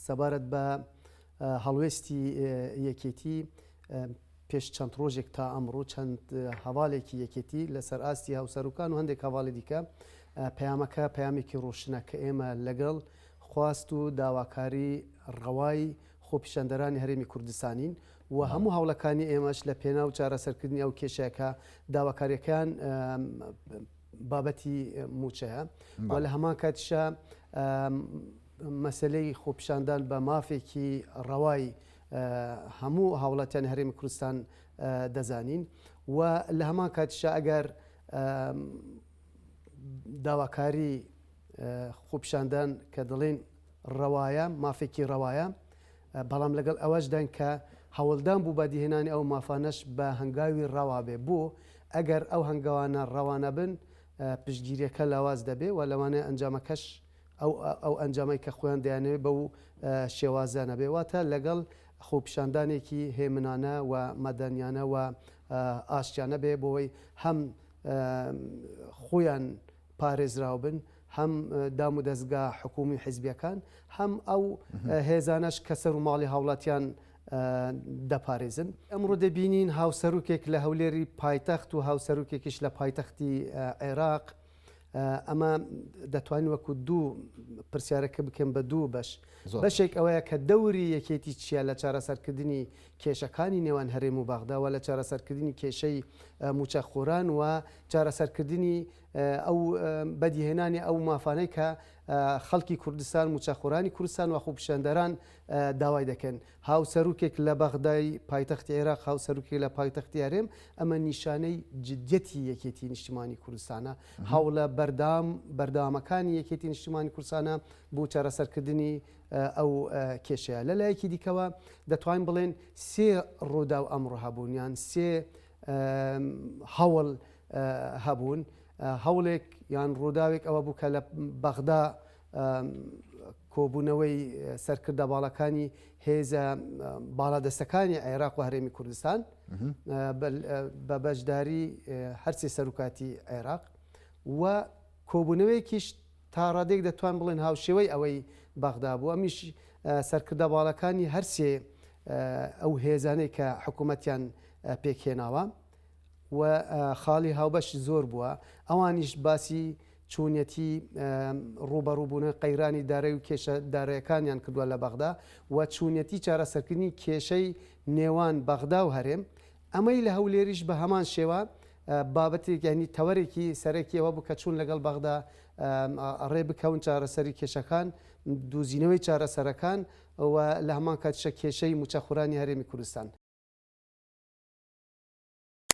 سەبارەت بە هەڵوێستی یەکێتی پێش چەند ڕۆژێک تا ئەمڕۆ چەند هەواڵێکی یەکێتی لەسەر ئاستی هاوسەرۆکان و هەندێک هەواڵی دیکە پەیامەکە پەیامێکی ڕۆشنە کە ئێمە لەگەڵ خواست و داواکاری ڕەوای خۆپیشاندەرانی هەرێمی کوردستانین و هەموو هەوڵەکانی ئێمەش لە پێناو چارەسەرکردنی ئەو کێشەکە داواکاریەکان بابەتی موچەیە و لە هەمان کاتیشە مەسلەی خۆپیشاندان بە مافێکی ڕەوای هەموو هاوڵاتیان هەرێمی کوردستان دەزانین و لە هەمان کاتیشە ئەگەر داواکاری خۆپیشاندان کە دەڵێن ڕەوایە مافێکی ڕەوایە بەڵام لەگەڵ ئەوەشدان کە هەوڵدان بوو بەدیهێنانی ئەو مافانەش بە هەنگاوی ڕەوا بێ بۆ ئەگەر ئەو هەنگاوانە ڕەوانە بن پشتگیریەکە لاواز دەبێ و لەوانەیە ئەنجامەکەش ئەو ئەنجامی کە خۆیان دەیانەوێت بەو شێوازانە بێ واتە لەگەڵ خۆپیشاندانێکی هێمنانە و مەدەنیانە و ئاشتیانە بێ بۆەوەی هەم خۆیان پارێزراو بن هەم دام و دەستگا حکومی حیزبیەکان هەم ئەو هێزانەش کە سەر و ماڵی هاوڵاتیان دەپارێزن. ئەمڕۆ دەبینین هاوسەرۆکێک لە هەولێری پایتەخت و هاوسەرۆکێکیش لە پایتەختی عێراق ئەمە دەتوانین وەکو دوو پرسیارەکە بکەم بە دوو بەشێک ئەوەیە کە دەوری یەکێتی چیە لە چارەسەرکردنی کێشەکانی نێوان هەرێم و بەغدا و لە چارەسەرکردنی کێشەی موچەخۆران و چارەسەرکردنی ئەو بەدیهێنانی ئەو مافانەی کە خەڵکی کوردستان موچەخۆرانی کوردستان و خۆپیشاندەران داوای دەکەن. هاوسەرۆکێک لە بەغدای پایتەختی عێراق هاوسەرۆکێک لە پایتەختی هەرێم ئەمە نیشانەی جدیەتی یەکێتی نیشتیمانی کوردستانە هەوڵە بەردەوامەکانی یەکێتی نیشتیمانی کوردستانە بۆ چارەسەرکردنی ئەو کێشەیە. لەلایەکی دیکەوە دەتوانین بڵێن سێ ڕوودا و ئەمڕۆ هەبوونیان سێ هەوڵ هەبوون هەوڵێک یان ڕووداوێک ئەوە بوو کە لە بەغدا کۆبوونەوەی سەرکردە باڵەکانی هێزە باڵادەستەکانی عێراق و هەرێمی کوردستان بە بەشداری هەرسێ سەرۆکاتی عێراق و کۆبوونەوەیەکیش تا ڕادێک دەتوان بڵێن هاوشێوەی ئەوەی بەغدا بوو ئەمیش سەرکردە باڵەکانی هەرسێ ئەو هێزانەی کە حکوومەتیان پێکهێناوە و خاڵی هاوبەش زۆر بووە ئەوانیش باسی چوونەتی ڕوبەڕووبوونە قەیرانی دارایی و کێشە دارایەکانیان کردووە لە بەغدا و چوونەتی چارەسەرکردنی کێشەی نێوان بەغدا و هەرێم ئەمەی لە هەولێریش بە هەمان شێوە بابەتێک ینی تەوەرێکی سەرەکی ئەوە بوو کە چوون لەگەڵ بەغدا ڕێ بکەون چارەسەری کێشەکان دووزینەوەی چارەسەرەکان و لە هەمان کاتیشە کێشەی موچەخۆرانی هەرێمی کوردستان